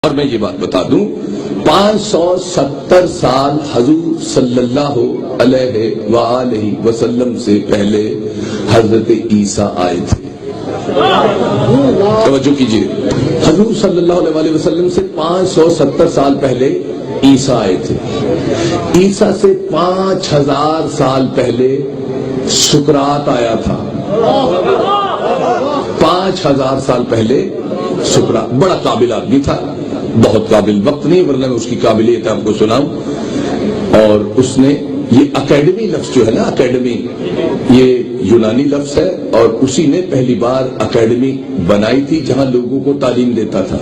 اور میں یہ بات بتا دوں 570 سال حضور صلی اللہ علیہ وآلہ وسلم سے پہلے حضرت عیسیٰ آئے تھے. توجہ کیجیے، حضور صلی اللہ علیہ وآلہ وسلم سے 570 سال پہلے عیسیٰ آئے تھے. عیسیٰ سے 5000 سال پہلے سقراط آیا تھا. 5000 سال پہلے سقراط بڑا قابل آدمی تھا، بہت قابل، وقت نہیں ورنہ میں اس کی قابلیت آپ کو سناؤں. اور اس نے یہ اکیڈمی لفظ جو ہے نا، اکیڈمی یہ یونانی لفظ ہے، اور اسی نے پہلی بار اکیڈمی بنائی تھی جہاں لوگوں کو تعلیم دیتا تھا.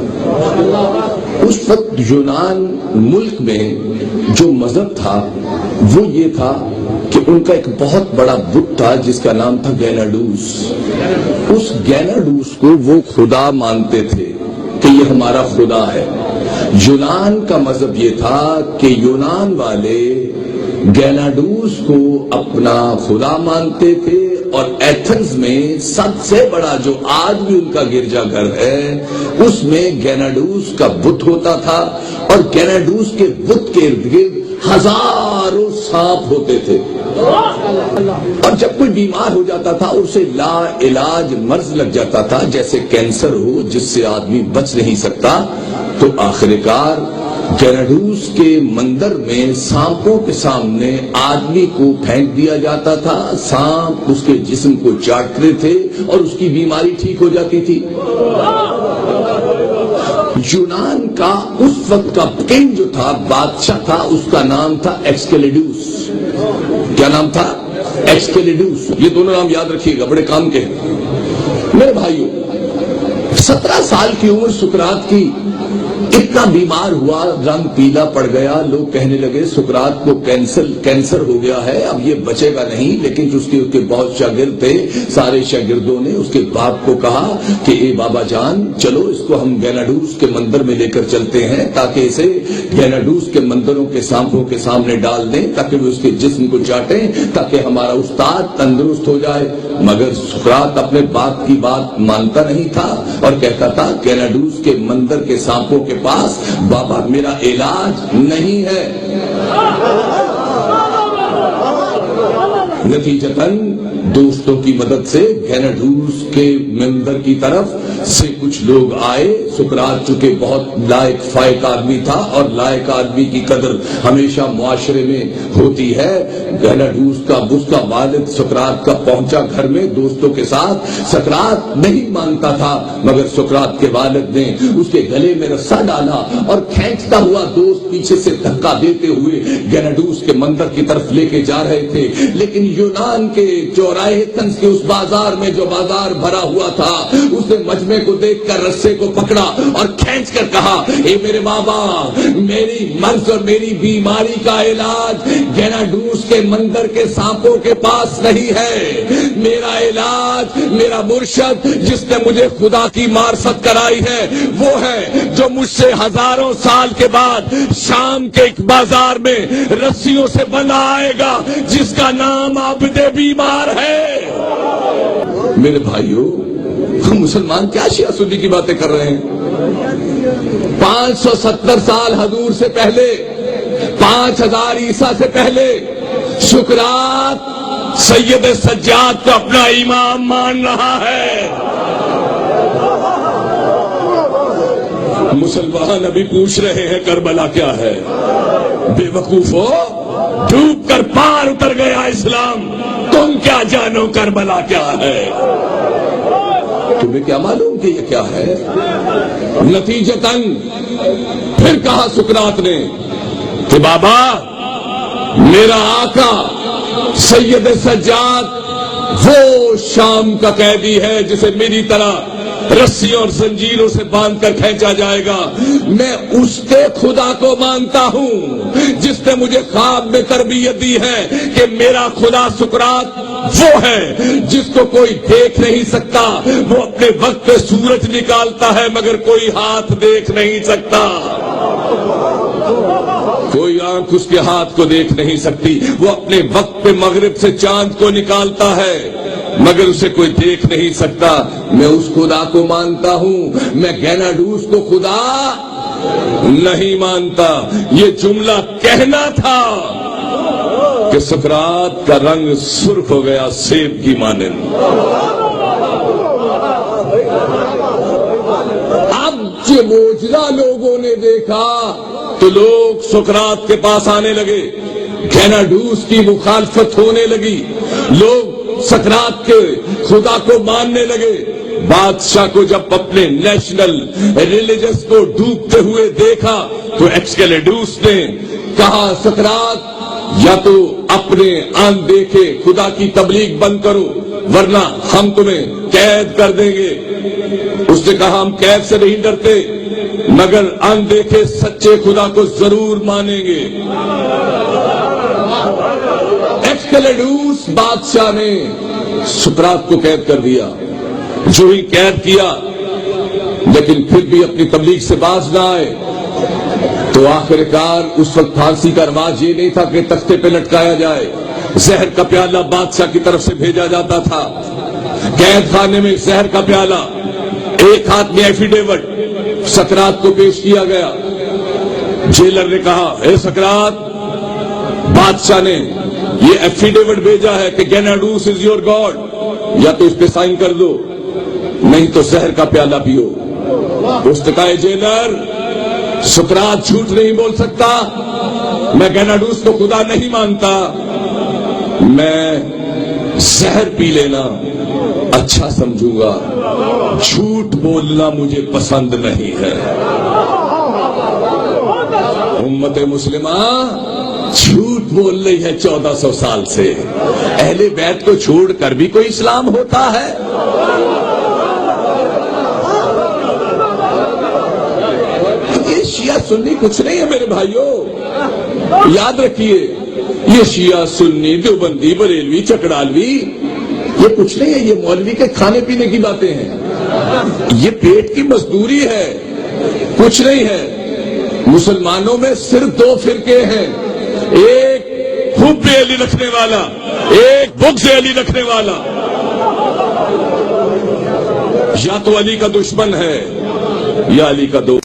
اس وقت یونان ملک میں جو مذہب تھا وہ یہ تھا کہ ان کا ایک بہت بڑا بت تھا جس کا نام تھا گیناڈوس. اس گیناڈوس کو وہ خدا مانتے تھے کہ یہ ہمارا خدا ہے. یونان کا مذہب یہ تھا کہ یونان والے گیناڈوس کو اپنا خدا مانتے تھے، اور ایتھنز میں سب سے بڑا جو آج بھی ان کا گرجا گھر ہے اس میں گیناڈوس کا بت ہوتا تھا، اور گیناڈوس کے بت کے ارد گرد ہزاروں سانپ ہوتے تھے. اور جب کوئی بیمار ہو جاتا تھا اسے لا علاج مرض لگ جاتا تھا، جیسے کینسر ہو جس سے آدمی بچ نہیں سکتا، تو آخر کار گیناڈوس کے مندر میں سانپوں کے سامنے آدمی کو پھینک دیا جاتا تھا. سانپ اس کے جسم کو چاٹتے تھے اور اس کی بیماری ٹھیک ہو جاتی تھی. یونان کا اس وقت کا کنگ جو تھا، بادشاہ تھا، اس کا نام تھا ایکسکیلیڈوس. کیا نام تھا؟ ایکسکیلیڈوس. یہ دونوں نام یاد رکھیے گا، بڑے کام کے ہیں. میرے بھائیوں، 17 سال کی عمر سقراط کی، اتنا بیمار ہوا، رنگ پیلا پڑ گیا. لوگ کہنے لگے سقراط کو کینسر ہو گیا ہے، اب یہ بچے گا نہیں. لیکن جو اس کے بہت شاگرد تھے، سارے شاگردوں نے اس کے باپ کو کہا کہ اے بابا جان، چلو اس کو ہم گیناڈوس کے مندر میں لے کر چلتے ہیں تاکہ اسے گیناڈوس کے مندروں کے سانپوں کے سامنے ڈال دیں تاکہ وہ اس کے جسم کو چاٹیں تاکہ ہمارا استاد تندرست ہو جائے. مگر سقراط اپنے باپ کی بات مانتا نہیں تھا اور کہتا تھا گیناڈوس کے مندر کے سانپوں کے پاس بابا میرا علاج نہیں ہے. نتیجتاً دوستوں کی مدد سے گیناڈوس کے مندر کی طرف سے کچھ لوگ آئے. سقراط چونکہ بہت لائق فائق آدمی تھا، اور لائق آدمی کی قدر ہمیشہ معاشرے میں ہوتی ہے. گیناڈوس کا اس کا والد سقراط کا پہنچا گھر میں دوستوں کے ساتھ. سقراط نہیں مانتا تھا، مگر سقراط کے والد نے اس کے گلے میں رسا ڈالا اور کھینچتا ہوا دوست پیچھے سے دھکا دیتے ہوئے گیناڈوس کے مندر کی طرف لے کے جا رہے تھے. لیکن یونان کے چوراہے طنز کے اس بازار میں جو بازار بھرا ہوا تھا، اس نے مجمع کو دیکھ کر رسے کو پکڑا اور کھینچ کر کہا اے میرے بابا، میری مرض اور میری بیماری کا علاج گیناڈوس کے مندر کے سانپوں کے پاس نہیں ہے. میرا علاج، میرا مرشد جس نے مجھے خدا کی معرفت کرائی ہے وہ ہے جو مجھ سے ہزاروں سال کے بعد شام کے ایک بازار میں رسیوں سے بنا آئے گا جس کا نام عبد بیمار ہے. میرے بھائیوں، ہم مسلمان کیا شیعہ سنی کی باتیں کر رہے ہیں؟ 570 سال حضور سے پہلے، 5000 عیسیٰ سے پہلے سقراط سید سجاد کو اپنا امام مان رہا ہے. مسلمان ابھی پوچھ رہے ہیں کربلا کیا ہے. بے وقوفو، ڈوب کر پار اتر گیا اسلام، تم کیا جانو کربلا کیا ہے؟ تمہیں کیا معلوم کہ یہ کیا ہے؟ نتیجتاً پھر کہا سقراط نے کہ بابا، میرا آقا سید سجاد وہ شام کا قیدی ہے جسے میری طرح رسیوں اور زنجیروں سے باندھ کر کھینچا جائے گا. میں اس کے خدا کو مانتا ہوں جس نے مجھے خواب میں تربیت دی ہے کہ میرا خدا سقراط وہ ہے جس کو کوئی دیکھ نہیں سکتا. وہ اپنے وقت پہ سورج نکالتا ہے مگر کوئی ہاتھ دیکھ نہیں سکتا. کوئی آنکھ اس کے ہاتھ کو دیکھ نہیں سکتی. وہ اپنے وقت پہ مغرب سے چاند کو نکالتا ہے مگر اسے کوئی دیکھ نہیں سکتا. میں اس خدا کو مانتا ہوں. میں گیناڈوس کو خدا نہیں مانتا. یہ جملہ کہنا تھا کہ سقراط کا رنگ سرخ ہو گیا سیب کی مانند. اب یہ معجزہ لوگوں نے دیکھا تو لوگ سقراط کے پاس آنے لگے. گیناڈوس کی مخالفت ہونے لگی. لوگ سقراط کے خدا کو ماننے لگے. بادشاہ کو جب اپنے نیشنل ریلیجس کو ڈوبتے ہوئے دیکھا تو ایکسکیلیڈوس نے کہا سقراط یا تو اپنے آن دیکھے خدا کی تبلیغ بند کرو ورنہ ہم تمہیں قید کر دیں گے. اس نے کہا ہم قید سے نہیں ڈرتے مگر آن دیکھے سچے خدا کو ضرور مانیں گے. ایکسکیلیڈوس بادشاہ نے سقراط کو قید کر دیا. جو ہی قید کیا لیکن پھر بھی اپنی تبلیغ سے باز نہ آئے تو آخر کار اس وقت پھانسی کا رواج یہ نہیں تھا کہ تختے پہ لٹکایا جائے. زہر کا پیالہ بادشاہ کی طرف سے بھیجا جاتا تھا. قید خانے میں زہر کا پیالہ, ایک ہاتھ میں ایفیڈیوٹ سقراط کو پیش کیا گیا. جیلر نے کہا اے سقراط, بادشاہ نے یہ ایفیڈیوٹ بھیجا ہے کہ گیناڈوس از یور گاڈ, یا تو اس پہ سائن کر دو نہیں تو زہر کا پیالہ پیو. اس نے کہا جیلر سقراط جھوٹ نہیں بول سکتا, میں گیناڈوس کو خدا نہیں مانتا, میں زہر پی لینا اچھا سمجھوں گا, جھوٹ بولنا مجھے پسند نہیں ہے. امت مسلمہ جھوٹ بول رہی ہے 1400 سال سے. اہل بیت کو چھوڑ کر بھی کوئی اسلام ہوتا ہے؟ یہ شیعہ سنی کچھ نہیں ہے میرے بھائیوں, یاد رکھیے. یہ شیعہ سنی دیوبندی بریلوی چکڑالوی یہ کچھ نہیں ہے, یہ مولوی کے کھانے پینے کی باتیں ہیں, یہ پیٹ کی مزدوری ہے, کچھ نہیں ہے. مسلمانوں میں صرف 2 فرقے ہیں, ایک حب علی رکھنے والا, ایک بغض علی رکھنے والا. یا تو علی کا دشمن ہے یا علی کا دوست.